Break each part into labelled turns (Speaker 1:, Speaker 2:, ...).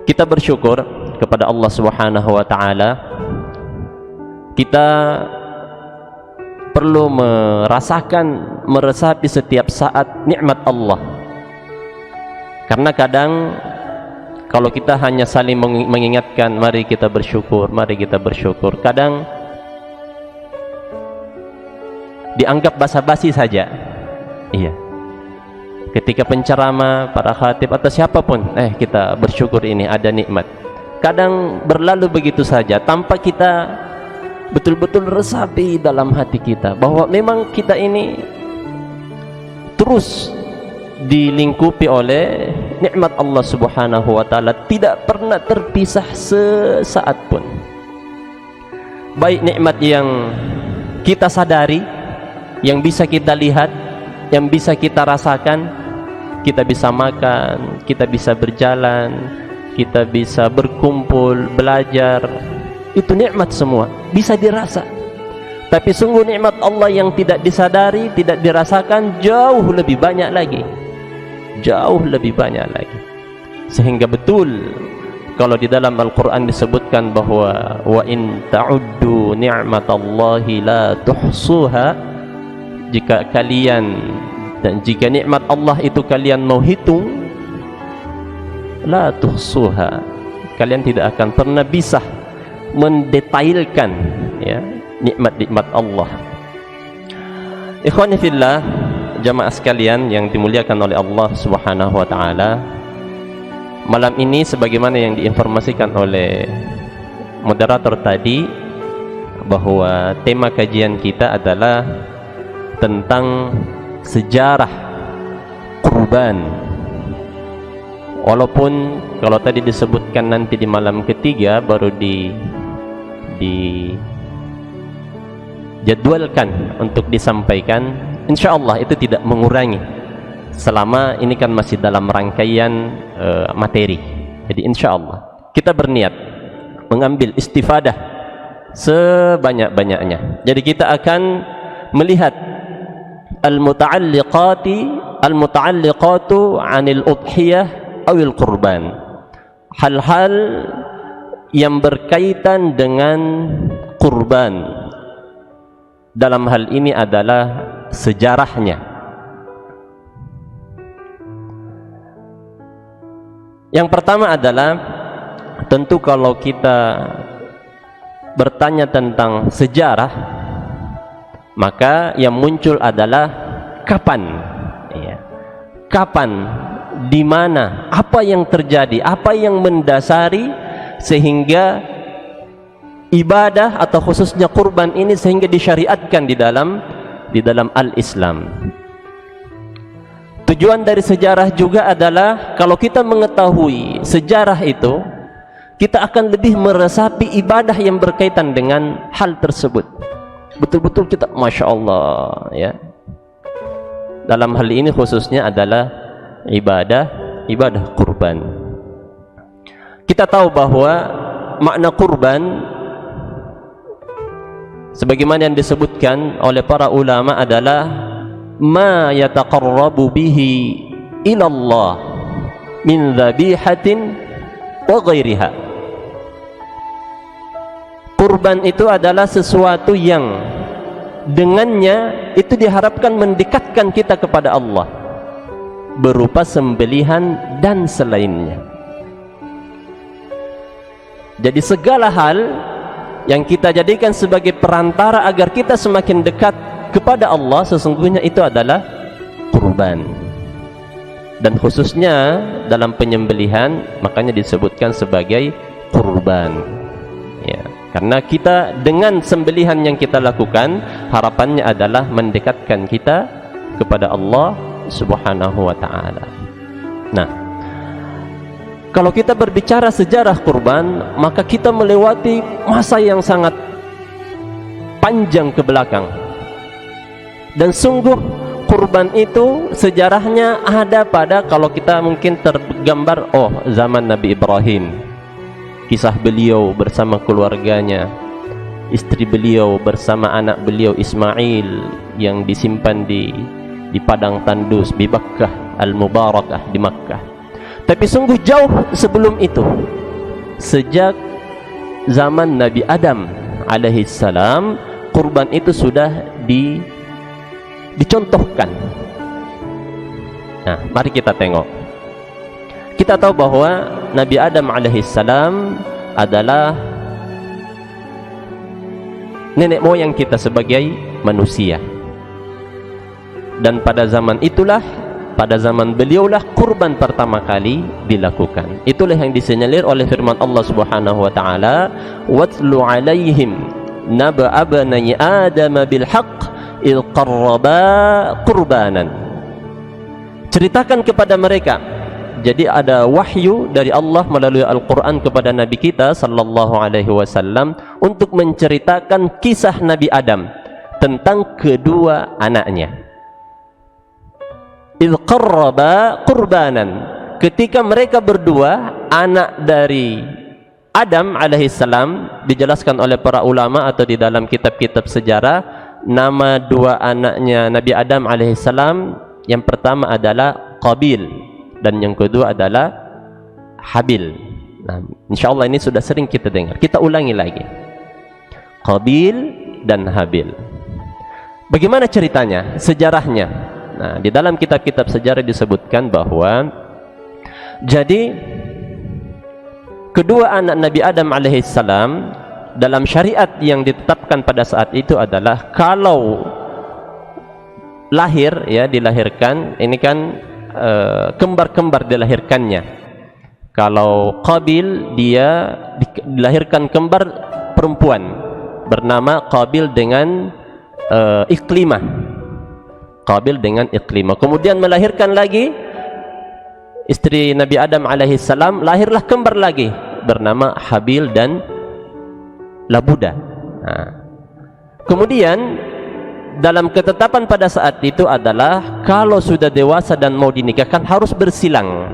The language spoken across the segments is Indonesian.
Speaker 1: kita bersyukur kepada Allah Subhanahu wa taala. Kita perlu meresapi setiap saat nikmat Allah. Karena kadang kalau kita hanya saling mengingatkan, mari kita bersyukur, mari kita bersyukur, kadang dianggap basa-basi saja. Iya. Ketika penceramah, para khatib atau siapapun, kita bersyukur ini ada nikmat. Kadang berlalu begitu saja tanpa kita betul-betul resapi dalam hati kita bahwa memang kita ini terus dilingkupi oleh nikmat Allah Subhanahu wa taala, tidak pernah terpisah sesaat pun. Baik nikmat yang kita sadari, yang bisa kita lihat, yang bisa kita rasakan, kita bisa makan, kita bisa berjalan, kita bisa berkumpul, belajar, itu nikmat semua, bisa dirasa. Tapi sungguh nikmat Allah yang tidak disadari, tidak dirasakan jauh lebih banyak lagi. Jauh lebih banyak lagi. Sehingga betul kalau di dalam Al-Quran disebutkan bahwa wa in ta'uddu ni'matallahi la tuhsuha, jika nikmat Allah itu kalian mau hitung, la tuhsuha, kalian tidak akan pernah bisa mendetailkan ya nikmat-nikmat Allah. Ikhwani fillah, jamaah sekalian yang dimuliakan oleh Allah Subhanahu wa taala, malam ini sebagaimana yang diinformasikan oleh moderator tadi bahwa tema kajian kita adalah tentang sejarah kurban. Walaupun kalau tadi disebutkan nanti di malam ketiga baru dijadwalkan untuk disampaikan, insyaallah itu tidak mengurangi selama ini kan masih dalam rangkaian materi. Jadi insyaallah kita berniat mengambil istifadah sebanyak-banyaknya. Jadi kita akan melihat al-muta'alliqatu 'anil udhiyah awil qurban, hal-hal yang berkaitan dengan kurban. Dalam hal ini adalah sejarahnya. Yang pertama adalah tentu kalau kita bertanya tentang sejarah, maka yang muncul adalah kapan, ya. Kapan, di mana, apa yang terjadi, apa yang mendasari sehingga ibadah atau khususnya kurban ini sehingga disyariatkan di dalam al-Islam. Tujuan dari sejarah juga adalah kalau kita mengetahui sejarah itu, kita akan lebih meresapi ibadah yang berkaitan dengan hal tersebut. Betul-betul kita Masya Allah ya. Dalam hal ini khususnya adalah ibadah kurban. Kita tahu bahwa makna kurban sebagaimana yang disebutkan oleh para ulama adalah ma yataqarrabu bihi ila Allah min dhabihatin wa ghairiha. Kurban itu adalah sesuatu yang dengannya itu diharapkan mendekatkan kita kepada Allah berupa sembelihan dan selainnya. Jadi segala hal yang kita jadikan sebagai perantara agar kita semakin dekat kepada Allah, sesungguhnya itu adalah kurban. Dan khususnya dalam penyembelihan makanya disebutkan sebagai kurban ya. Karena kita dengan sembelihan yang kita lakukan, harapannya adalah mendekatkan kita kepada Allah Subhanahu wa ta'ala. Nah, kalau kita berbicara sejarah kurban, maka kita melewati masa yang sangat panjang ke belakang. Dan sungguh kurban itu sejarahnya ada pada, kalau kita mungkin tergambar, zaman Nabi Ibrahim, kisah beliau bersama keluarganya, istri beliau bersama anak beliau Ismail yang disimpan di padang tandus di Makkah Al-Mubarakah di Makkah. Tapi sungguh jauh sebelum itu, sejak zaman Nabi Adam alaihissalam, kurban itu sudah dicontohkan. Nah, mari kita tengok. Kita tahu bahwa Nabi Adam alaihissalam adalah nenek moyang kita sebagai manusia. Dan pada zaman itulah, pada zaman beliaulah kurban pertama kali dilakukan. Itulah yang disinyalir oleh firman Allah Subhanahu wa taala, "Watlu 'alaihim naba abnai Adam bil haqq id qarraba qurbanan." Ceritakan kepada mereka. Jadi ada wahyu dari Allah melalui Al-Quran kepada Nabi kita sallallahu alaihi wasallam untuk menceritakan kisah Nabi Adam tentang kedua anaknya. Idh qarraba qurbanan, ketika mereka berdua, anak dari Adam alaihissalam, dijelaskan oleh para ulama atau di dalam kitab-kitab sejarah, nama dua anaknya Nabi Adam alaihissalam, yang pertama adalah Qabil dan yang kedua adalah Habil. Nah, insyaallah ini sudah sering kita dengar. Kita ulangi lagi. Qabil dan Habil. Bagaimana ceritanya? Sejarahnya. Nah, di dalam kitab-kitab sejarah disebutkan bahwa jadi kedua anak Nabi Adam alaihissalam dalam syariat yang ditetapkan pada saat itu adalah kalau lahir, ya, dilahirkan, ini kan kembar-kembar dilahirkannya. Kalau Qabil, dia dilahirkan kembar perempuan bernama Qabil dengan Iklimah. Qabil dengan Iklimah. Kemudian melahirkan lagi istri Nabi Adam alaihissalam, lahirlah kembar lagi bernama Habil dan Labuda. Nah, kemudian dalam ketetapan pada saat itu adalah kalau sudah dewasa dan mau dinikahkan harus bersilang.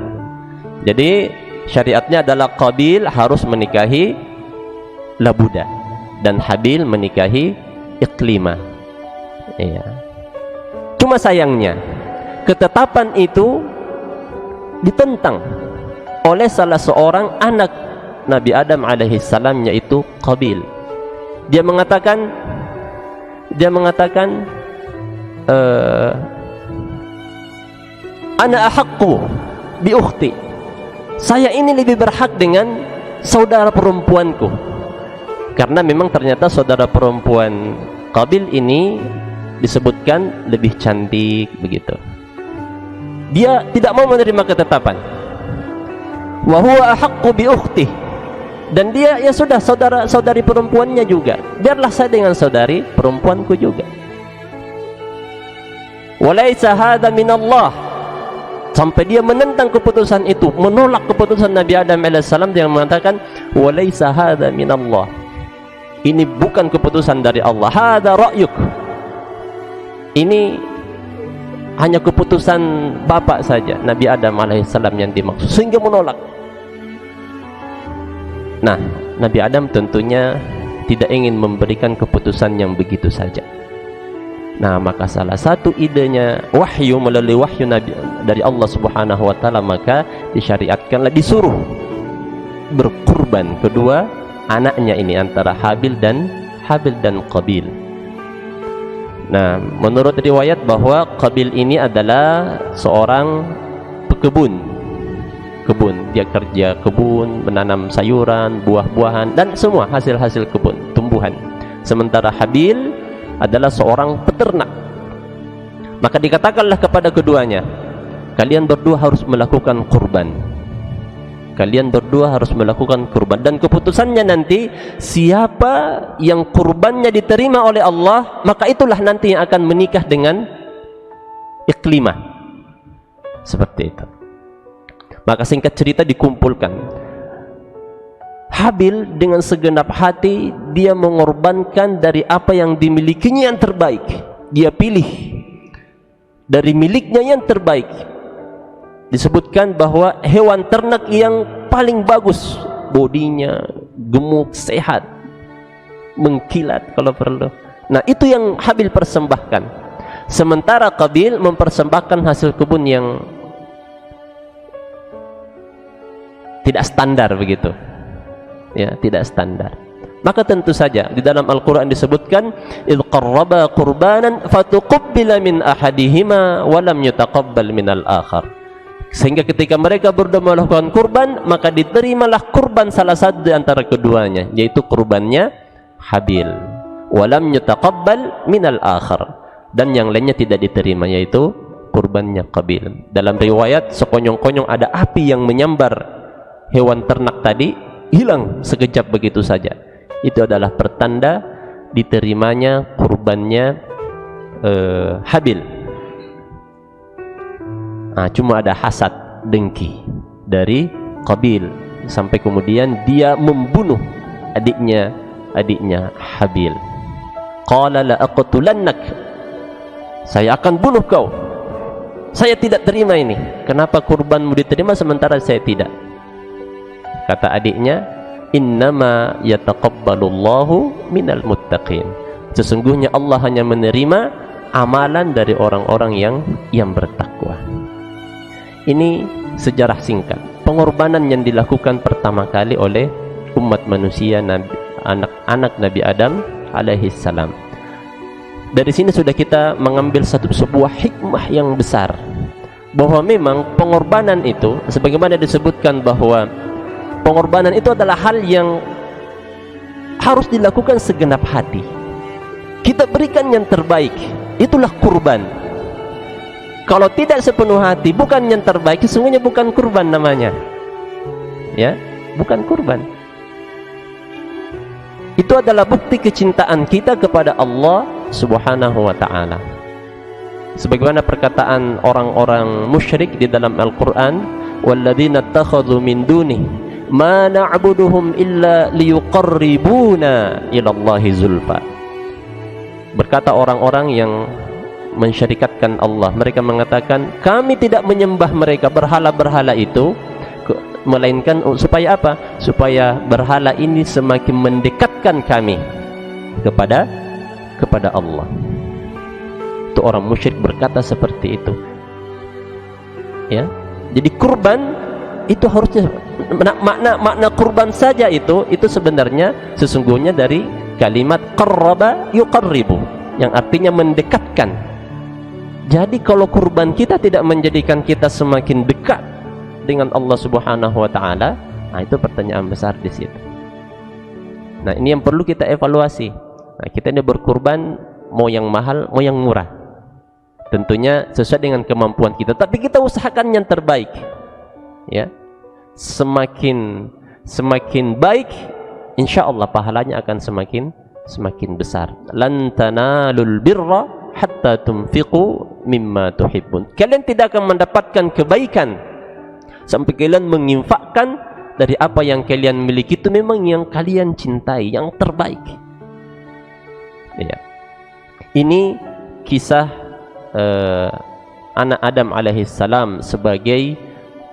Speaker 1: Jadi syariatnya adalah Qabil harus menikahi Labuda dan Habil menikahi Iklimah. Iya. Cuma sayangnya ketetapan itu ditentang oleh salah seorang anak Nabi Adam alaihissalam, yaitu Qabil. Dia mengatakan ana ahaqqu bi ukhti, saya ini lebih berhak dengan saudara perempuanku, karena memang ternyata saudara perempuan Qabil ini disebutkan lebih cantik begitu. Dia tidak mau menerima ketetapan. Wa huwa ahaqqu bi ukhti, dan dia ya sudah saudari perempuannya juga, biarlah saya dengan saudari perempuanku juga. Walaisa hadza minallah, sampai dia menentang keputusan itu, menolak keputusan Nabi Adam alaihissalam. Dia mengatakan walaisa hadza minallah, ini bukan keputusan dari Allah. Hadza ra'yuk, ini hanya keputusan bapak saja, Nabi Adam alaihissalam yang dimaksud, sehingga menolak. Nah, Nabi Adam tentunya tidak ingin memberikan keputusan yang begitu saja. Nah, maka salah satu idenya wahyu, melalui wahyu Nabi dari Allah Subhanahu wa taala, maka disyariatkanlah, disuruh berkurban kedua anaknya ini antara Habil dan Qabil. Nah, menurut riwayat bahwa Qabil ini adalah seorang pekebun. Dia kerja kebun, menanam sayuran, buah-buahan, dan semua hasil-hasil kebun, tumbuhan. Sementara Habil adalah seorang peternak. Maka dikatakanlah kepada keduanya, kalian berdua harus melakukan kurban. Kalian berdua harus melakukan kurban, dan keputusannya nanti siapa yang kurbannya diterima oleh Allah, maka itulah nanti yang akan menikah dengan Iklimah. Seperti itu. Maka singkat cerita dikumpulkan. Habil dengan segenap hati dia mengorbankan dari apa yang dimilikinya yang terbaik. Dia pilih dari miliknya yang terbaik. Disebutkan bahwa hewan ternak yang paling bagus, bodinya gemuk, sehat, mengkilat kalau perlu. Nah, itu yang Habil persembahkan. Sementara Qabil mempersembahkan hasil kebun yang tidak standar begitu. Ya, tidak standar. Maka tentu saja di dalam Al-Qur'an disebutkan idz qarraba qurbanan fatuqabbala min ahadihima wa lam yutaqabbal minal akhar. Sehingga ketika mereka berdua melakukan kurban, maka diterimalah kurban salah satu di antara keduanya, yaitu kurbannya Habil. Wa lam yutaqabbal minal akhar. Dan yang lainnya tidak diterima, yaitu kurbannya Qabil. Dalam riwayat sekonyong-konyong ada api yang menyambar hewan ternak tadi, hilang sekejap begitu saja. Itu adalah pertanda diterimanya kurbannya Habil. Nah, cuma ada hasad, dengki dari Qabil sampai kemudian dia membunuh adiknya Habil. Qala la aqtulannak, saya akan bunuh kau. Saya tidak terima ini. Kenapa kurbanmu diterima sementara saya tidak? Kata adiknya, innama yataqabbalullahu minal muttaqin. Sesungguhnya Allah hanya menerima amalan dari orang-orang yang bertakwa. Ini sejarah singkat pengorbanan yang dilakukan pertama kali oleh umat manusia, anak Nabi Adam alaihi salam. Dari sini sudah kita mengambil sebuah hikmah yang besar, bahwa memang pengorbanan itu, sebagaimana disebutkan bahwa pengorbanan itu adalah hal yang harus dilakukan segenap hati. Kita berikan yang terbaik, itulah kurban. Kalau tidak sepenuh hati, bukan yang terbaik, sesungguhnya bukan kurban namanya. Ya, bukan kurban. Itu adalah bukti kecintaan kita kepada Allah Subhanahu wa ta'ala. Sebagaimana perkataan orang-orang musyrik di dalam Al-Qur'an, walladzina ittakhadhu min dunihi ma na'buduhum illa liyuqarribuna ilallahi zulfa. Berkata orang-orang yang mensyirikatkan Allah, mereka mengatakan kami tidak menyembah mereka berhala-berhala itu, melainkan supaya apa? Supaya berhala ini semakin mendekatkan kami kepada Allah. Itu orang musyrik berkata seperti itu. Ya. Jadi kurban itu harusnya makna kurban saja itu sebenarnya sesungguhnya dari kalimat qarraba yuqarribu, yang artinya mendekatkan. Jadi kalau kurban kita tidak menjadikan kita semakin dekat dengan Allah Subhanahu wa ta'ala, nah itu pertanyaan besar di situ. Nah, ini yang perlu kita evaluasi. Nah, kita ini berkurban mau yang mahal, mau yang murah. Tentunya sesuai dengan kemampuan kita, tapi kita usahakan yang terbaik. Ya. Semakin baik, insya Allah pahalanya akan semakin besar. Lan tanalul birra hatta tunfiqu mimma tuhibbun. Kalian tidak akan mendapatkan kebaikan sampai kalian menginfakkan dari apa yang kalian miliki, itu memang yang kalian cintai, yang terbaik. Ya. Ini kisah anak Adam alaihissalam sebagai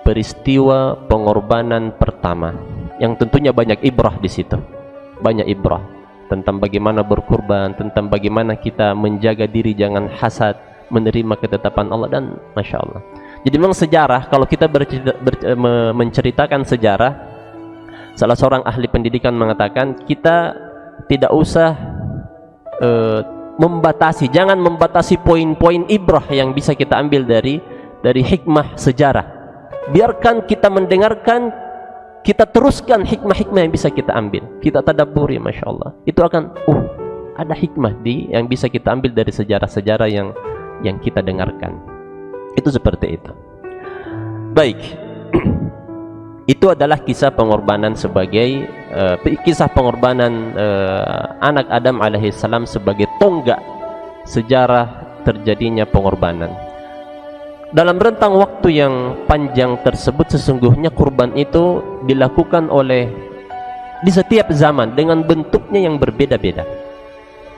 Speaker 1: peristiwa pengorbanan pertama, yang tentunya banyak ibrah di situ. Banyak ibrah tentang bagaimana berkurban, tentang bagaimana kita menjaga diri jangan hasad, menerima ketetapan Allah, dan masya Allah. Jadi memang sejarah, kalau kita menceritakan sejarah, salah seorang ahli pendidikan mengatakan kita tidak usah jangan membatasi poin-poin ibrah yang bisa kita ambil dari hikmah sejarah. Biarkan kita mendengarkan, kita teruskan hikmah-hikmah yang bisa kita ambil, kita tadabburi, masya Allah. Itu akan ada hikmah yang bisa kita ambil dari sejarah-sejarah yang kita dengarkan. Itu seperti itu. Baik. Itu adalah kisah pengorbanan sebagai kisah pengorbanan anak Adam alaihissalam sebagai tonggak sejarah terjadinya pengorbanan. Dalam rentang waktu yang panjang tersebut, sesungguhnya kurban itu dilakukan di setiap zaman dengan bentuknya yang berbeda-beda.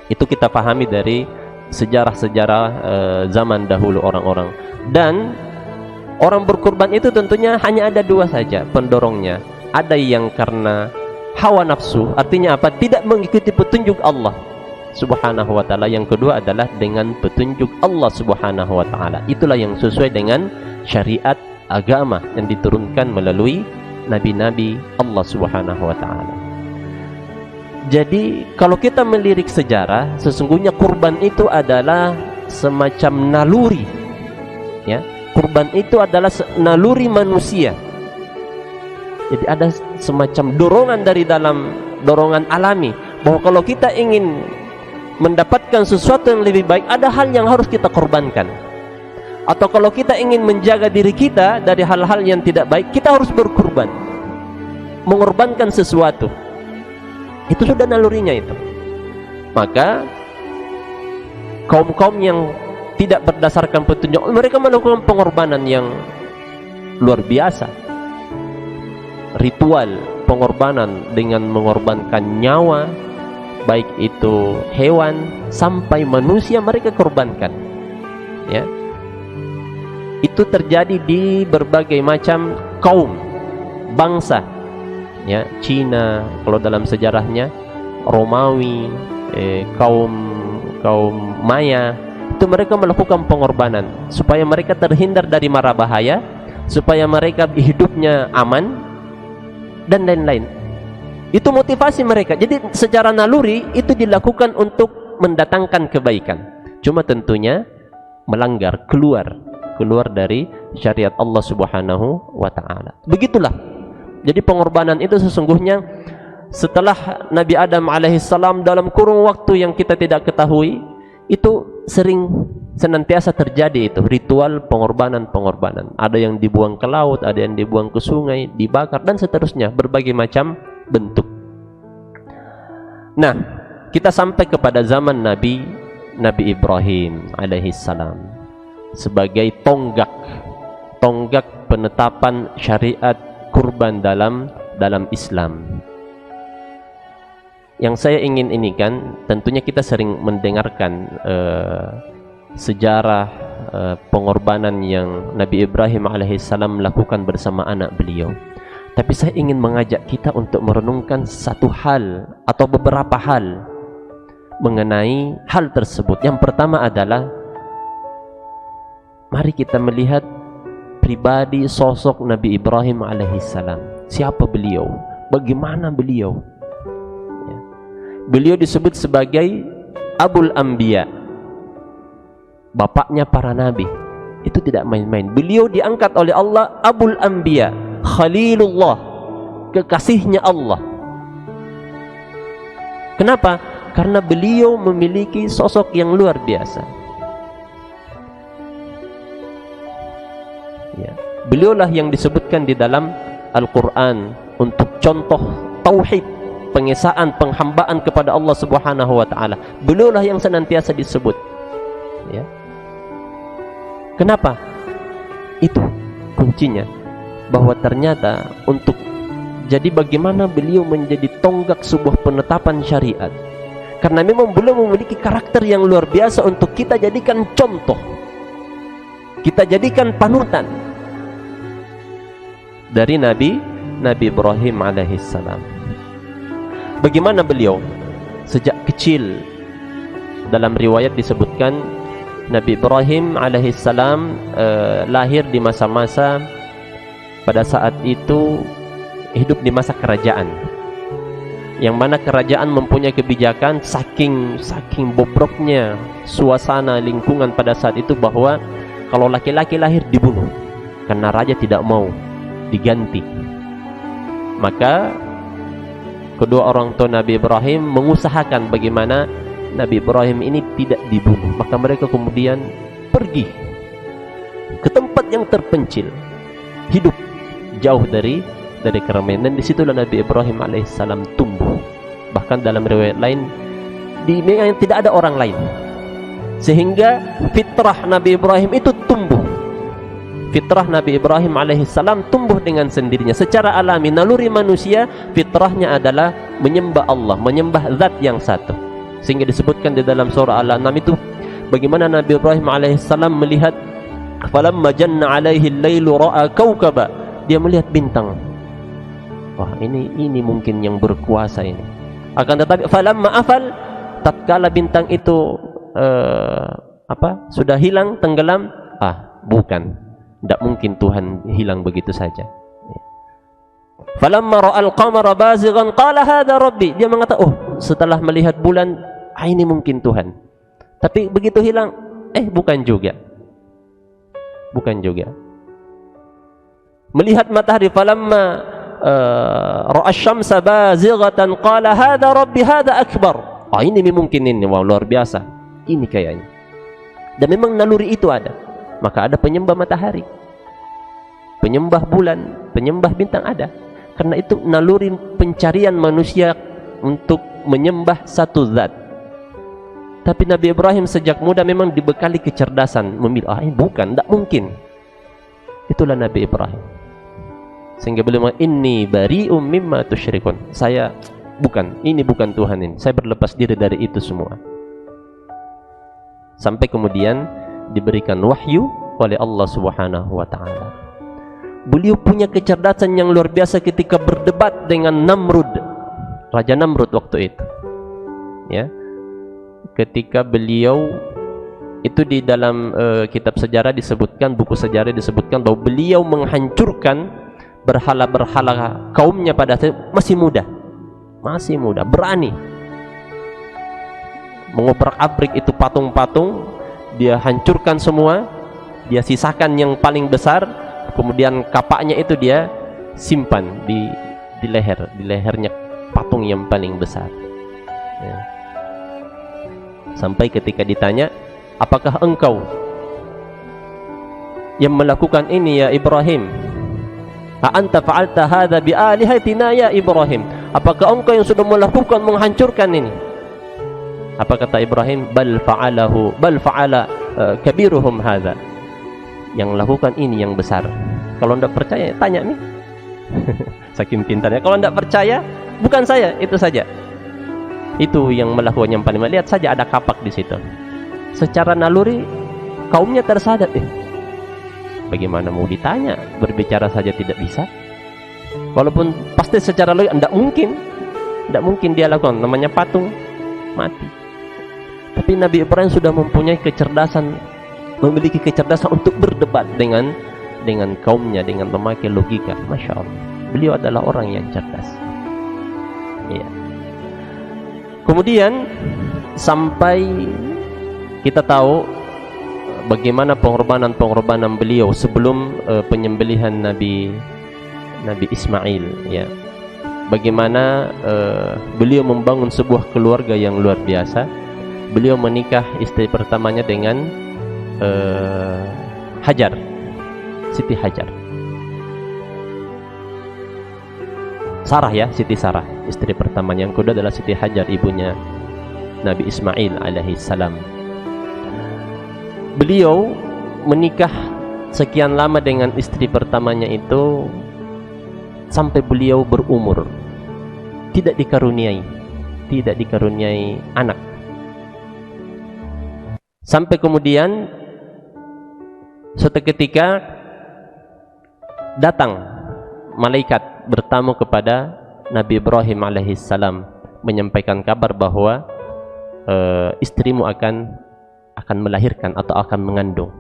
Speaker 1: Itu kita pahami dari sejarah-sejarah zaman dahulu orang-orang. Dan orang berkurban itu tentunya hanya ada dua saja pendorongnya. Ada yang karena hawa nafsu, artinya apa? Tidak mengikuti petunjuk Allah Subhanahu wa ta'ala. Yang kedua adalah dengan petunjuk Allah Subhanahu wa ta'ala. Itulah yang sesuai dengan syariat agama yang diturunkan melalui nabi-nabi Allah Subhanahu wa taala. Jadi kalau kita melirik sejarah, sesungguhnya kurban itu adalah semacam naluri, ya. Kurban itu adalah naluri manusia. Jadi ada semacam dorongan dari dalam, dorongan alami, bahwa kalau kita ingin mendapatkan sesuatu yang lebih baik, ada hal yang harus kita korbankan. Atau kalau kita ingin menjaga diri kita dari hal-hal yang tidak baik, kita harus berkorban, mengorbankan sesuatu. Itu sudah nalurinya itu. Maka kaum-kaum yang tidak berdasarkan petunjuk, mereka melakukan pengorbanan yang luar biasa. Ritual pengorbanan dengan mengorbankan nyawa, baik itu hewan sampai manusia, mereka korbankan, ya. Itu terjadi di berbagai macam kaum, bangsa, ya. Cina kalau dalam sejarahnya, Romawi, kaum Maya, itu mereka melakukan pengorbanan supaya mereka terhindar dari mara bahaya, supaya mereka hidupnya aman, dan lain-lain. Itu motivasi mereka. Jadi secara naluri itu dilakukan untuk mendatangkan kebaikan. Cuma tentunya melanggar, keluar dari syariat Allah Subhanahu wa taala. Begitulah. Jadi pengorbanan itu sesungguhnya setelah Nabi Adam alaihissalam, dalam kurung waktu yang kita tidak ketahui, itu senantiasa terjadi itu ritual pengorbanan. Ada yang dibuang ke laut, ada yang dibuang ke sungai, dibakar, dan seterusnya, berbagai macam bentuk. Nah, kita sampai kepada zaman Nabi Ibrahim alaihissalam sebagai tonggak penetapan syariat kurban dalam Islam. Yang saya ingin ini kan, tentunya kita sering mendengarkan sejarah pengorbanan yang Nabi Ibrahim alaihissalam lakukan bersama anak beliau. Tapi saya ingin mengajak kita untuk merenungkan satu hal atau beberapa hal mengenai hal tersebut. Yang pertama adalah, mari kita melihat pribadi sosok Nabi Ibrahim alaihissalam. Siapa beliau? Bagaimana beliau? Ya. Beliau disebut sebagai Abul Anbiya, bapaknya para nabi. Itu tidak main-main. Beliau diangkat oleh Allah Abul Anbiya, Khalilullah, kekasihnya Allah. Kenapa? Karena beliau memiliki sosok yang luar biasa. Ya. Beliaulah yang disebutkan di dalam Al-Quran untuk contoh tauhid, pengesaan, penghambaan kepada Allah Subhanahu wa taala. Beliaulah yang senantiasa disebut. Ya. Kenapa? Itu kuncinya, bahwa ternyata untuk jadi bagaimana beliau menjadi tonggak sebuah penetapan syariat, karena memang beliau memiliki karakter yang luar biasa untuk kita jadikan contoh, kita jadikan panutan dari Nabi Ibrahim alaihissalam. Bagaimana beliau sejak kecil? Dalam riwayat disebutkan Nabi Ibrahim alaihissalam lahir di masa-masa, pada saat itu hidup di masa kerajaan, yang mana kerajaan mempunyai kebijakan, saking bobroknya suasana lingkungan pada saat itu, bahwa kalau laki-laki lahir dibunuh karena raja tidak mau diganti. Maka kedua orang tua Nabi Ibrahim mengusahakan bagaimana Nabi Ibrahim ini tidak dibunuh. Maka mereka kemudian pergi ke tempat yang terpencil, hidup jauh dari keramaian, dan disitulah Nabi Ibrahim alaihissalam tumbuh. Bahkan dalam riwayat lain, di mana tidak ada orang lain, sehingga fitrah Nabi Ibrahim itu tumbuh. Fitrah Nabi Ibrahim alaihissalam tumbuh dengan sendirinya secara alami. Naluri manusia fitrahnya adalah menyembah Allah, menyembah zat yang satu. Sehingga disebutkan di dalam surah Al-An'am itu, bagaimana Nabi Ibrahim alaihissalam melihat, falamma janna alaihi al-lailu ra'a kaukaba, dia melihat bintang. Wah, ini mungkin yang berkuasa ini. Akan tetapi falamma afal, tatkala bintang itu sudah hilang, tenggelam, bukan, tidak mungkin Tuhan hilang begitu saja. Falamma ra'al qamara bazighan qala hadza rabbi. Dia mengatakan, oh, setelah melihat bulan, ini mungkin Tuhan. Tapi begitu hilang, bukan juga. Bukan juga. Melihat matahari, falamma ra'a asy-syamsa bazighatan qala hadza rabbi hadza akbar. Ini mungkin ini, wow, luar biasa. Ini kayaknya. Dan memang naluri itu ada. Maka ada penyembah matahari, penyembah bulan, penyembah bintang ada. Karena itu naluri pencarian manusia untuk menyembah satu zat. Tapi Nabi Ibrahim sejak muda memang dibekali kecerdasan memilih, ini bukan, tidak mungkin. Itulah Nabi Ibrahim. Sehingga beliau mengatakan, inni bari'um mimma tusyrikun. Saya bukan, ini bukan Tuhan ini. Saya berlepas diri dari itu semua. Sampai kemudian diberikan wahyu oleh Allah Subhanahu wa taala. Beliau punya kecerdasan yang luar biasa ketika berdebat dengan Namrud, Raja Namrud waktu itu. Ya. Ketika beliau itu di dalam kitab sejarah disebutkan, buku sejarah disebutkan bahwa beliau menghancurkan berhala-berhala kaumnya pada saat masih muda, berani mengobrak-abrik itu patung-patung, dia hancurkan semua, dia sisakan yang paling besar, kemudian kapaknya itu dia simpan di lehernya patung yang paling besar. Ya. Sampai ketika ditanya, apakah engkau yang melakukan ini ya Ibrahim? Ha anta fa'alta hadza bi alihatina ya Ibrahim? Apakah engkau yang sudah melakukan menghancurkan ini? Apa kata Ibrahim? Bal fa'ala kabiruhum hadza. Yang lakukan ini yang besar. Kalau tidak percaya tanya nih. Saking pintarnya. Kalau tidak percaya, bukan saya, itu saja. Itu yang melakukan yang paling. Lihat saja ada kapak di situ. Secara naluri kaumnya tersadar, bagaimana mau ditanya? Berbicara saja tidak bisa. Walaupun pasti secara logik tidak mungkin dia lakukan. Namanya patung mati. Tapi Nabi Ibrahim sudah mempunyai kecerdasan, memiliki kecerdasan untuk berdebat dengan kaumnya, dengan memakai logika. Masya Allah, beliau adalah orang yang cerdas. Ya. Kemudian sampai kita tahu bagaimana pengorbanan beliau sebelum penyembelihan Nabi Ismail. Ya. Bagaimana beliau membangun sebuah keluarga yang luar biasa. Beliau menikah istri pertamanya dengan Hajar, Siti Hajar. Sarah ya, Siti Sarah, istri pertamanya. Yang kedua adalah Siti Hajar, ibunya Nabi Ismail alaihissalam. Beliau menikah sekian lama dengan istri pertamanya itu sampai beliau berumur, tidak dikaruniai anak. Sampai kemudian suatu ketika datang malaikat bertamu kepada Nabi Ibrahim alaihissalam, menyampaikan kabar bahwa istrimu akan melahirkan atau akan mengandung.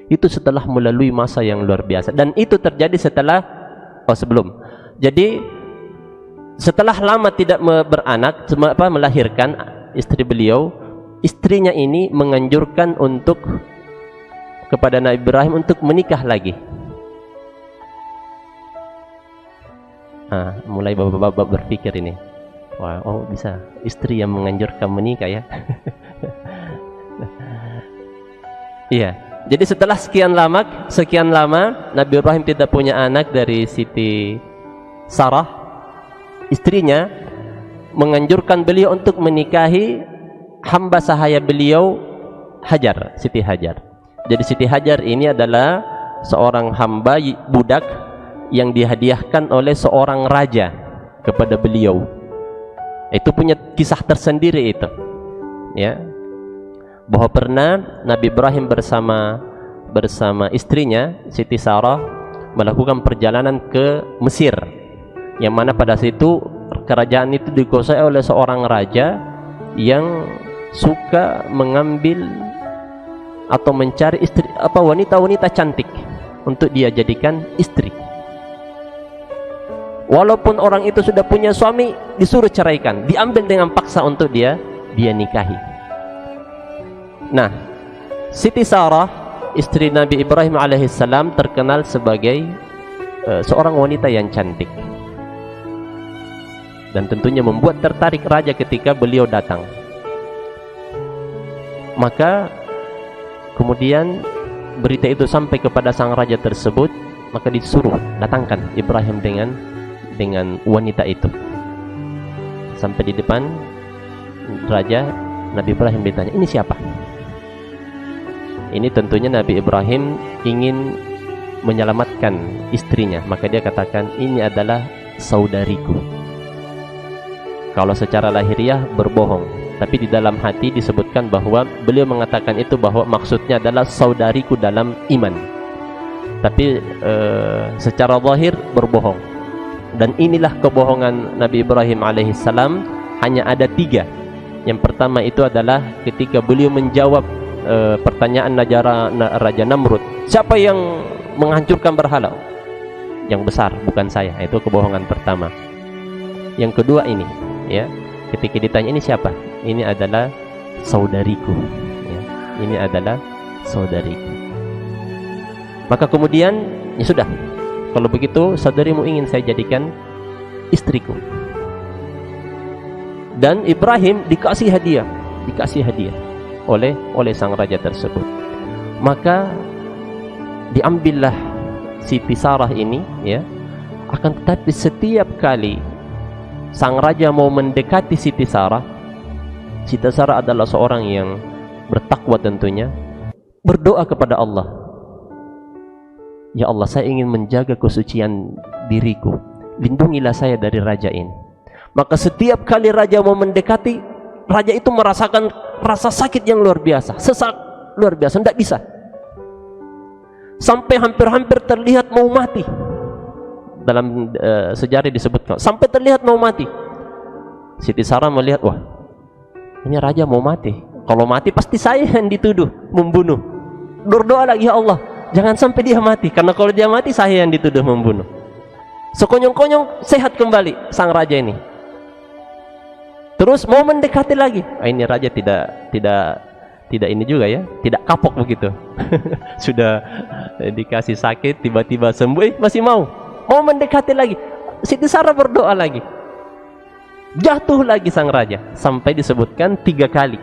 Speaker 1: Itu setelah melalui masa yang luar biasa, dan itu terjadi sebelum. Jadi setelah lama tidak beranak, melahirkan istri beliau, istrinya ini menganjurkan kepada Nabi Ibrahim untuk menikah lagi. Mulai bapak-bapak berpikir ini, bisa istri yang menganjurkan menikah ya. Iya. Jadi setelah sekian lama Nabi Ibrahim tidak punya anak dari Siti Sarah, istrinya menganjurkan beliau untuk menikahi hamba sahaya beliau, Hajar, Siti Hajar. Jadi Siti Hajar ini adalah seorang hamba budak yang dihadiahkan oleh seorang raja kepada beliau. Itu punya kisah tersendiri itu. Ya. Bahwa pernah Nabi Ibrahim bersama istrinya Siti Sarah melakukan perjalanan ke Mesir, yang mana pada situ kerajaan itu dikuasai oleh seorang raja yang suka mengambil atau mencari wanita-wanita cantik untuk dia jadikan istri. Walaupun orang itu sudah punya suami, disuruh ceraikan, diambil dengan paksa untuk dia nikahi. Nah, Siti Sarah, istri Nabi Ibrahim alaihissalam, terkenal sebagai seorang wanita yang cantik, dan tentunya membuat tertarik raja ketika beliau datang. Maka kemudian berita itu sampai kepada sang raja tersebut, maka disuruh datangkan Ibrahim dengan wanita itu. Sampai di depan raja, Nabi Ibrahim ditanya, ini siapa? Ini tentunya Nabi Ibrahim ingin menyelamatkan istrinya, maka dia katakan, ini adalah saudariku. Kalau secara lahiriah berbohong, tapi di dalam hati disebutkan bahwa beliau mengatakan itu bahwa maksudnya adalah saudariku dalam iman. Tapi secara zahir berbohong. Dan inilah kebohongan Nabi Ibrahim alaihissalam, hanya ada 3. Yang pertama itu adalah ketika beliau menjawab pertanyaan Raja Namrud, siapa yang menghancurkan berhala? Yang besar, bukan saya. Itu kebohongan pertama. Yang kedua ini, ya, ketika ditanya ini siapa? Ini adalah saudariku, ya. Ini adalah saudariku. Maka kemudian, ya sudah, kalau begitu saudarimu ingin saya jadikan istriku. Dan Ibrahim dikasih hadiah oleh sang raja tersebut. Maka diambillah Siti Sarah ini, ya. Akan tetapi setiap kali sang raja mau mendekati Siti Sarah adalah seorang yang bertakwa tentunya, berdoa kepada Allah, ya Allah, saya ingin menjaga kesucian diriku, lindungilah saya dari raja ini. Maka setiap kali raja mau mendekati, raja itu merasakan rasa sakit yang luar biasa, sesak luar biasa, tidak bisa, sampai hampir-hampir terlihat mau mati. Dalam sejarah disebutkan sampai terlihat mau mati. Siti Sarah melihat, wah, ini raja mau mati, kalau mati pasti saya yang dituduh membunuh. Berdoa lagi, ya Allah, jangan sampai dia mati, karena kalau dia mati saya yang dituduh membunuh. Sekonyong-konyong sehat kembali sang raja ini. Terus mau mendekati lagi, ini raja tidak ini juga, ya, tidak kapok begitu. Sudah dikasih sakit, tiba-tiba sembuh, masih mau mendekati lagi. Siti Sarah berdoa lagi, jatuh lagi sang raja, sampai disebutkan 3 kali,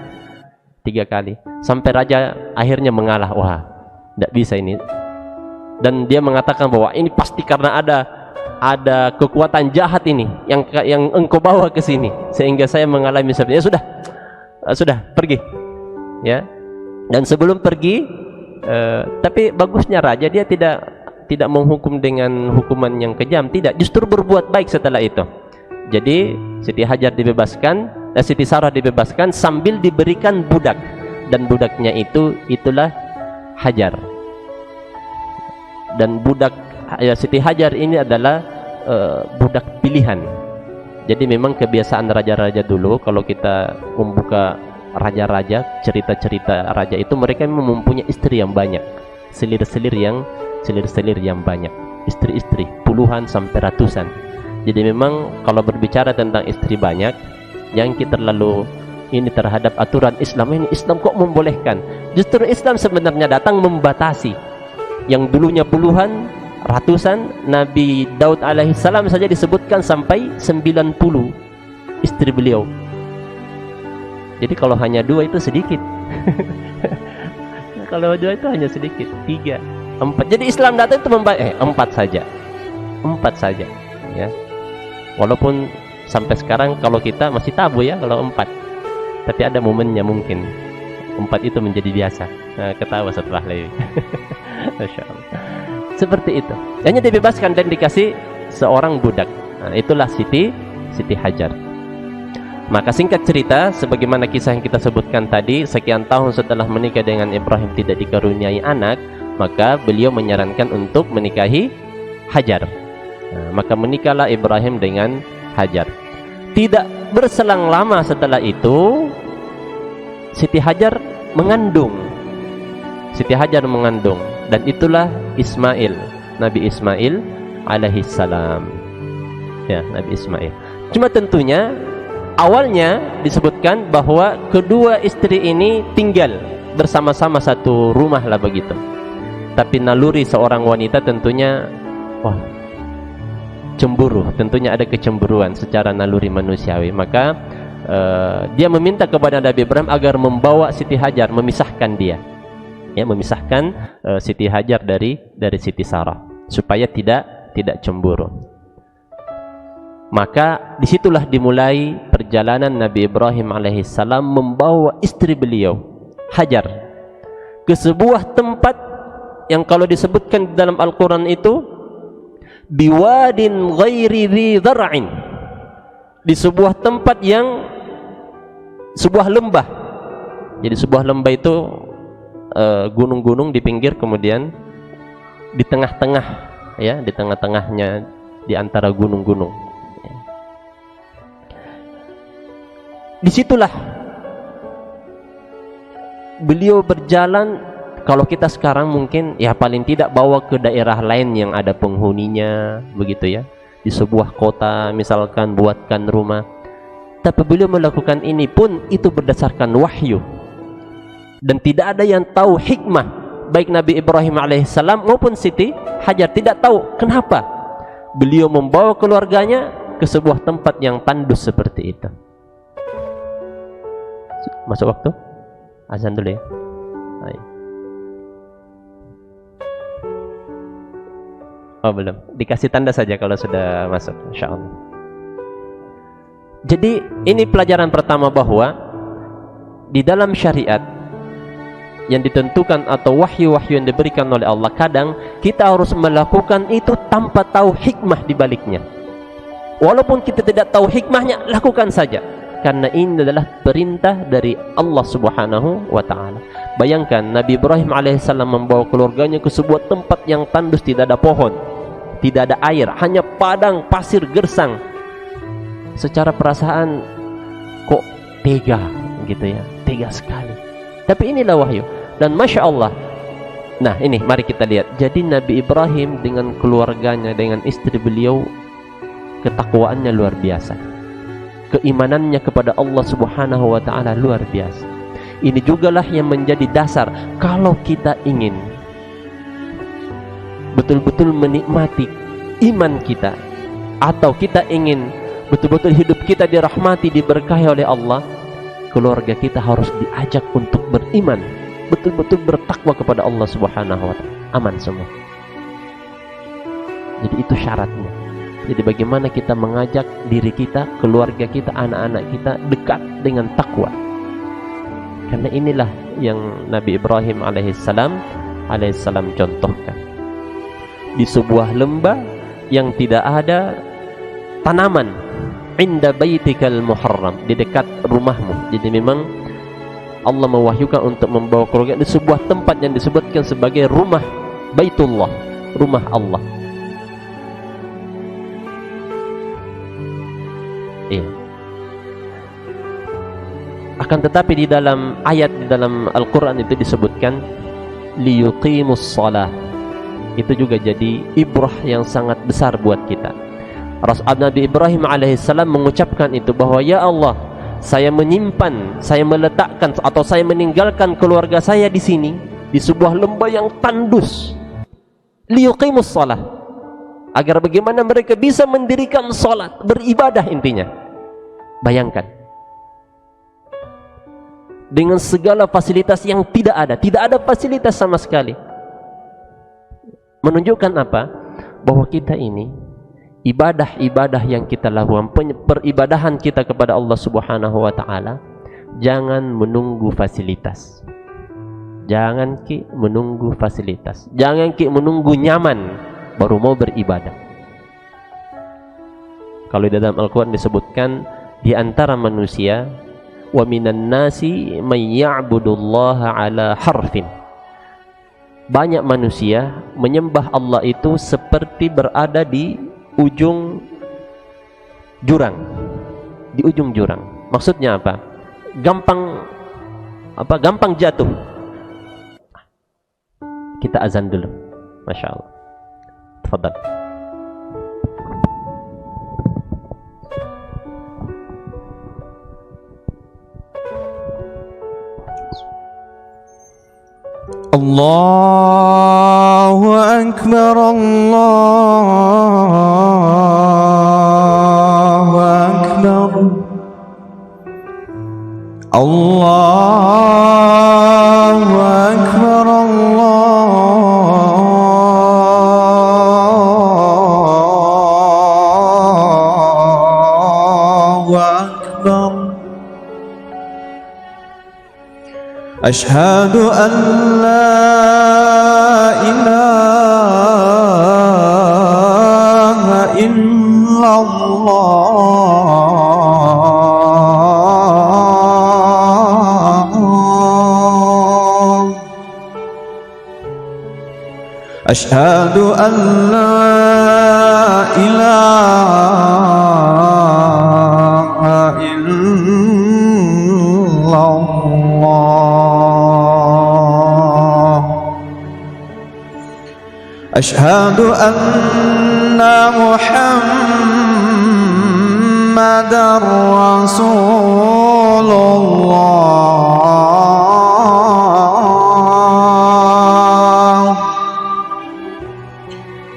Speaker 1: sampai raja akhirnya mengalah. Wah, tidak bisa ini. Dan dia mengatakan bahwa ini pasti karena ada kekuatan jahat ini yang engkau bawa ke sini, sehingga saya mengalami seperti ini. Sudah pergi, ya. Dan sebelum pergi, tapi bagusnya raja, dia tidak menghukum dengan hukuman yang kejam, tidak, justru berbuat baik setelah itu. Jadi Siti Sarah dibebaskan sambil diberikan budak, dan budaknya itulah Hajar. Dan budak Siti Hajar ini adalah budak pilihan. Jadi memang kebiasaan raja-raja dulu, kalau kita membuka raja-raja, cerita-cerita raja itu, mereka memang mempunyai istri yang banyak, selir-selir yang banyak, istri-istri puluhan sampai ratusan. Jadi memang kalau berbicara tentang istri banyak, jangan kita terlalu ini terhadap aturan Islam. Ini Islam kok membolehkan? Justru Islam sebenarnya datang membatasi. Yang dulunya puluhan, ratusan, Nabi Daud alaihissalam saja disebutkan sampai 90 istri beliau. Jadi kalau hanya 2 itu sedikit. Kalau 2 itu hanya sedikit, 3, 4. Jadi Islam datang itu 4 saja, ya. Walaupun sampai sekarang kalau kita masih tabu, ya, kalau 4. Tapi ada momennya mungkin 4 itu menjadi biasa. Nah, ketawa setelah lagi. Masya Allah. Seperti itu. Hanya dibebaskan dan dikasih seorang budak. Nah, itulah Siti Hajar. Maka singkat cerita, sebagaimana kisah yang kita sebutkan tadi, sekian tahun setelah menikah dengan Ibrahim tidak dikaruniai anak, maka beliau menyarankan untuk menikahi Hajar. Nah, maka menikahlah Ibrahim dengan Hajar. Tidak berselang lama setelah itu, Siti Hajar mengandung. Dan itulah Ismail, Nabi Ismail alaihissalam. Ya, Nabi Ismail. Cuma tentunya awalnya disebutkan bahwa kedua istri ini tinggal bersama-sama satu rumah lah begitu. Tapi naluri seorang wanita tentunya wah, cemburu, tentunya ada kecemburuan secara naluri manusiawi. Maka dia meminta kepada Nabi Ibrahim agar membawa Siti Hajar, memisahkan dia. Ya, memisahkan Siti Hajar dari Siti Sarah supaya tidak cemburu. Maka disitulah dimulai perjalanan Nabi Ibrahim alaihissalam membawa istri beliau Hajar ke sebuah tempat yang kalau disebutkan di dalam Al-Quran itu biwadin ghairi dhi dhar'in, di sebuah tempat yang sebuah lembah. Jadi sebuah lembah itu gunung-gunung di pinggir, kemudian di tengah-tengah, ya, di tengah-tengahnya di antara gunung-gunung. Disitulah beliau berjalan. Kalau kita sekarang mungkin ya paling tidak bawa ke daerah lain yang ada penghuninya, begitu ya, di sebuah kota misalkan buatkan rumah. Tapi beliau melakukan ini pun itu berdasarkan wahyu, dan tidak ada yang tahu hikmah, baik Nabi Ibrahim alaihissalam maupun Siti Hajar tidak tahu kenapa beliau membawa keluarganya ke sebuah tempat yang tandus seperti itu. Masuk waktu? Azan dulu ya. Hai. Oh belum. Dikasih tanda saja kalau sudah masuk, insyaallah. Jadi ini pelajaran pertama bahwa di dalam syariat yang ditentukan atau wahyu-wahyu yang diberikan oleh Allah, kadang kita harus melakukan itu tanpa tahu hikmah di baliknya. Walaupun kita tidak tahu hikmahnya, lakukan saja. Karena ini adalah perintah dari Allah Subhanahu wa ta'ala. Bayangkan Nabi Ibrahim alaihissalam membawa keluarganya ke sebuah tempat yang tandus, tidak ada pohon, tidak ada air, hanya padang pasir gersang. Secara perasaan kok tega gitu ya, tega sekali. Tapi inilah wahyu. Dan Masya Allah, nah ini mari kita lihat. Jadi Nabi Ibrahim dengan keluarganya, dengan istri beliau, ketakwaannya luar biasa, keimanannya kepada Allah Subhanahu wa ta'ala luar biasa. Ini jugalah yang menjadi dasar kalau kita ingin betul-betul menikmati iman kita, atau kita ingin betul-betul hidup kita dirahmati, diberkahi oleh Allah, keluarga kita harus diajak untuk beriman, betul-betul bertakwa kepada Allah Subhanahu wa ta'ala. Aman semua. Jadi itu syaratnya. Jadi bagaimana kita mengajak diri kita, keluarga kita, anak-anak kita dekat dengan takwa. Karena inilah yang Nabi Ibrahim alaihissalam contohkan. Di sebuah lembah yang tidak ada tanaman, inda baitikal muharram, di dekat rumahmu. Jadi memang Allah mewahyukan untuk membawa keluarga di sebuah tempat yang disebutkan sebagai rumah Baitullah, rumah Allah. Iya. Akan tetapi di dalam ayat di dalam Al-Quran itu disebutkan liyuqimus shalah. Itu juga jadi ibrah yang sangat besar buat kita. Nabi Ibrahim alaihissalam mengucapkan itu, bahwa ya Allah, saya menyimpan, saya meletakkan atau saya meninggalkan keluarga saya di sini, di sebuah lembah yang tandus, liyuqimus shalah, agar bagaimana mereka bisa mendirikan salat, beribadah intinya. Bayangkan, dengan segala fasilitas yang tidak ada fasilitas sama sekali. Menunjukkan apa? Bahwa kita ini, ibadah-ibadah yang kita lakukan, peribadahan kita kepada Allah Subhanahu wa ta'ala, jangan menunggu fasilitas. Jangan menunggu fasilitas. Jangan menunggu nyaman baru mau beribadah. Kalau di dalam Al-Quran disebutkan, di antara manusia, wa minan nasi may ya'budullaha ala harfin. Banyak manusia menyembah Allah itu seperti berada di ujung jurang. Di ujung jurang. Maksudnya apa? Gampang jatuh. Kita azan dulu. Masya Allah. Tafadhal.
Speaker 2: Allahu Akbar, Allahu Akbar, Allahu Akbar, Allahu Akbar. Ashhadu an la ilaha illallah. Ashhadu an la ilaha illallah. Ashhadu anna Muhammadar Rasulullah.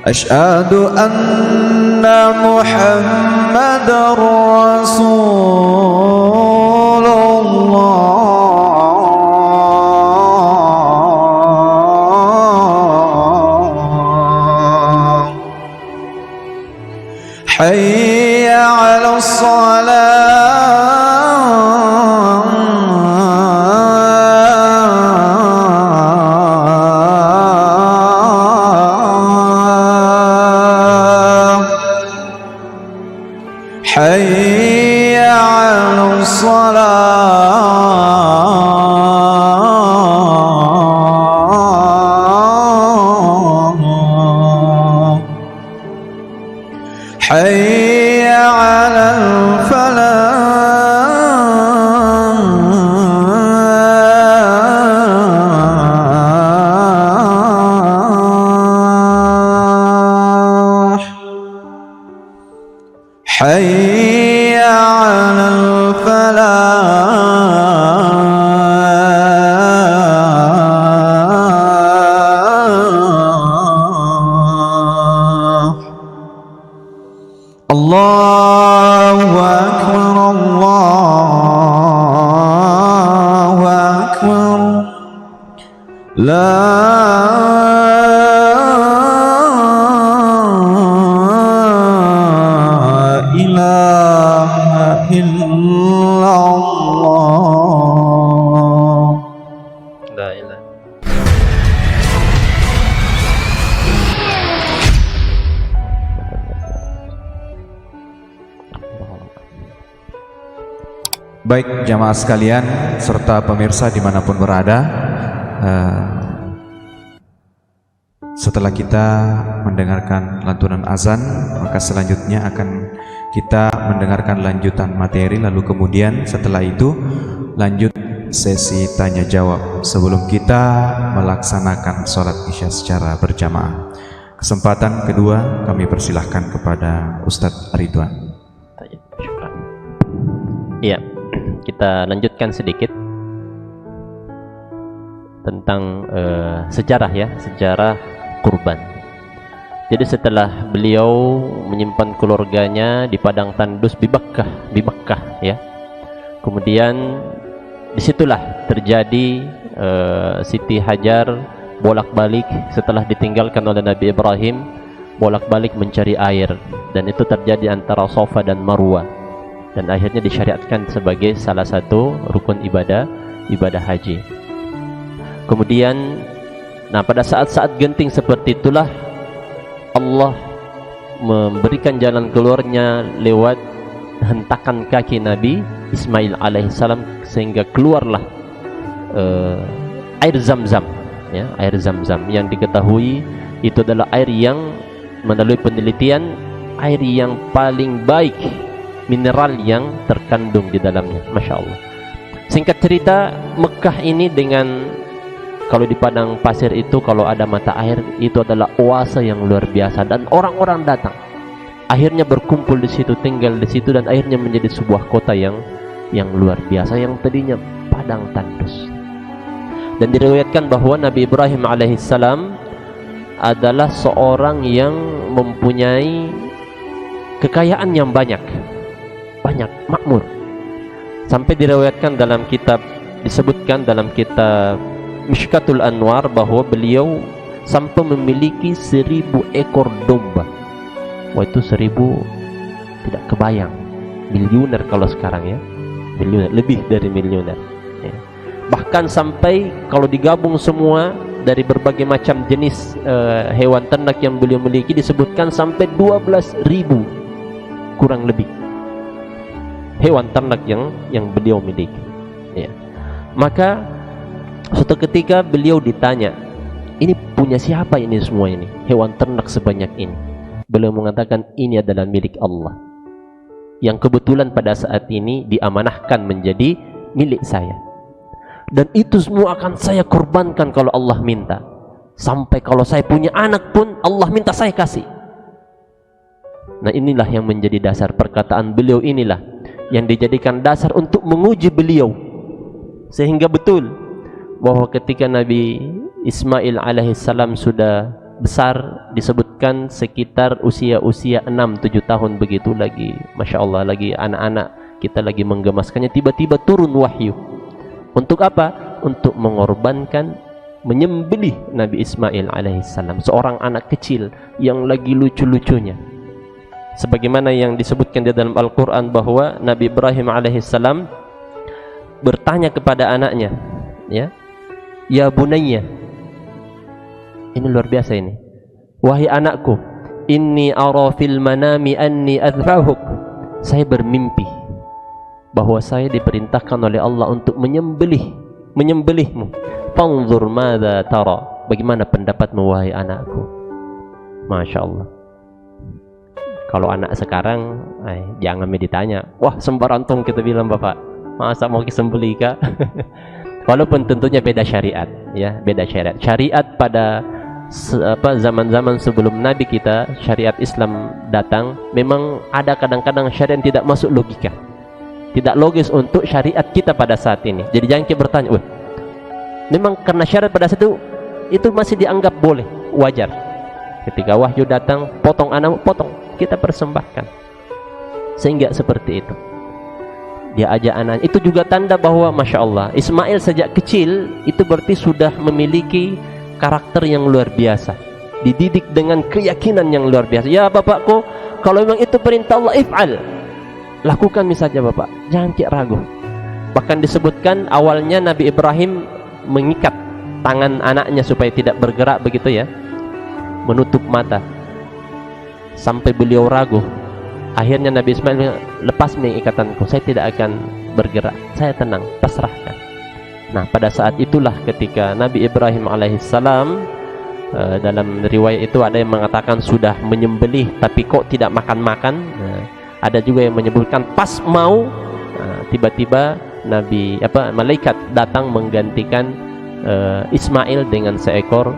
Speaker 2: Ashhadu anna Muhammadar Rasulullah. Hayya 'ala as-salah. Hayya 'ala as-salah. Hayya 'ala al-falah. Hayya 'ala al-falah. Allahu Akbar, Allahu Akbar. La ilaha illallah.
Speaker 1: La ilaha.
Speaker 2: Baik jamaah sekalian serta pemirsa dimanapun berada, setelah kita mendengarkan lantunan azan, maka selanjutnya akan kita mendengarkan lanjutan materi. Lalu kemudian setelah itu lanjut sesi tanya jawab sebelum kita melaksanakan sholat isya secara berjamaah. Kesempatan kedua kami persilahkan kepada Ustadz Ridwan.
Speaker 1: Iya, kita lanjutkan sedikit tentang sejarah ya, sejarah kurban. Jadi setelah beliau menyimpan keluarganya di padang tandus di Makkah ya. Kemudian disitulah terjadi Siti Hajar bolak-balik setelah ditinggalkan oleh Nabi Ibrahim, bolak-balik mencari air, dan itu terjadi antara Safa dan Marwa, dan akhirnya disyariatkan sebagai salah satu rukun ibadah haji. Kemudian pada saat-saat genting seperti itulah Allah memberikan jalan keluarnya lewat hentakan kaki Nabi Ismail alaihissalam, sehingga keluarlah air Zam-Zam ya, air Zam-Zam yang diketahui itu adalah air yang melalui penelitian air yang paling baik, mineral yang terkandung di dalamnya. Masya Allah. Singkat cerita, Mekah ini dengan, kalau di padang pasir itu kalau ada mata air itu adalah oase yang luar biasa, dan orang-orang datang akhirnya berkumpul di situ, tinggal di situ, dan akhirnya menjadi sebuah kota yang luar biasa, yang tadinya padang tandus. Dan diriwayatkan bahwa Nabi Ibrahim alaihissalam adalah seorang yang mempunyai kekayaan yang banyak, makmur. Sampai diriwayatkan dalam kitab, disebutkan dalam kitab Mishkatul Anwar bahwa beliau sampai memiliki 1000 ekor domba. Wah, itu 1000 tidak kebayang, miliuner kalau sekarang ya, miliuner, lebih dari miliuner ya. Bahkan sampai kalau digabung semua dari berbagai macam jenis hewan ternak yang beliau miliki, disebutkan sampai 12.000 kurang lebih hewan ternak yang beliau miliki ya. Maka suatu ketika beliau ditanya, ini punya siapa ini semua ini, hewan ternak sebanyak ini? Beliau mengatakan, ini adalah milik Allah, yang kebetulan pada saat ini diamanahkan menjadi milik saya, dan itu semua akan saya korbankan kalau Allah minta. Sampai kalau saya punya anak pun Allah minta saya kasih. Nah, inilah yang menjadi dasar perkataan beliau, inilah yang dijadikan dasar untuk menguji beliau, sehingga betul bahwa ketika Nabi Ismail alaihissalam sudah besar, disebutkan sekitar usia 6-7 tahun begitu, lagi Masya Allah, lagi anak-anak kita lagi menggemaskannya, tiba-tiba turun wahyu. Untuk apa? Untuk mengorbankan, menyembelih Nabi Ismail alaihissalam, seorang anak kecil yang lagi lucu-lucunya. Sebagaimana yang disebutkan di dalam Al-Quran bahwa Nabi Ibrahim alaihissalam bertanya kepada anaknya, ya bunayya, ini luar biasa ini, wahai anakku, inni ara fil manami anni adhbahuk, saya bermimpi bahwa saya diperintahkan oleh Allah untuk menyembelihmu. Fanzur madza tara, bagaimana pendapatmu wahai anakku? Masya Allah. Kalau anak sekarang jangan ditanya, wah sembarantong kita bilang, bapak masa mau disembelih kah? Walaupun tentunya beda syariat ya, beda syariat. Syariat pada zaman-zaman sebelum Nabi kita, syariat Islam datang, memang ada kadang-kadang syariat yang tidak masuk logika, tidak logis untuk syariat kita pada saat ini. Jadi jangan kita bertanya, wah memang karena syariat pada saat itu masih dianggap boleh, wajar. Ketika wahyu datang, potong anak, potong, kita persembahkan. Sehingga seperti itu dia ajak anak. Itu juga tanda bahwa Masya Allah, Ismail sejak kecil itu berarti sudah memiliki karakter yang luar biasa, dididik dengan keyakinan yang luar biasa. Ya bapakku, kalau memang itu perintah Allah, if'al, lakukan misalnya bapak, jangan ragu. Bahkan disebutkan awalnya Nabi Ibrahim mengikat tangan anaknya supaya tidak bergerak begitu ya, menutup mata, sampai beliau ragu. Akhirnya Nabi Ismail, lepas ikatanku, saya tidak akan bergerak, saya tenang, pasrahkan. Nah, pada saat itulah ketika Nabi Ibrahim alaihissalam, dalam riwayat itu ada yang mengatakan sudah menyembelih tapi kok tidak makan-makan. Ada juga yang menyebutkan pas mau, tiba-tiba malaikat datang menggantikan Ismail dengan seekor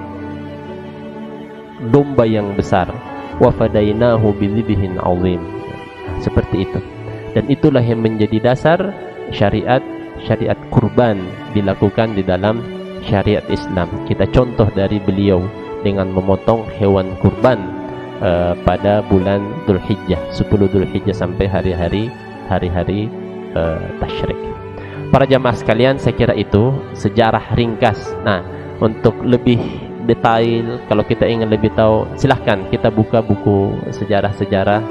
Speaker 1: domba yang besar. Wa fadainahu bidzibhin 'azim. Seperti itu. Dan itulah yang menjadi dasar syariat kurban dilakukan di dalam syariat Islam. Kita contoh dari beliau dengan memotong hewan kurban pada bulan Dzulhijjah, 10 Dzulhijjah sampai hari-hari tasyrik. Para jamaah sekalian, saya kira itu sejarah ringkas. Nah, untuk lebih detail, kalau kita ingin lebih tahu, silahkan kita buka buku sejarah-sejarah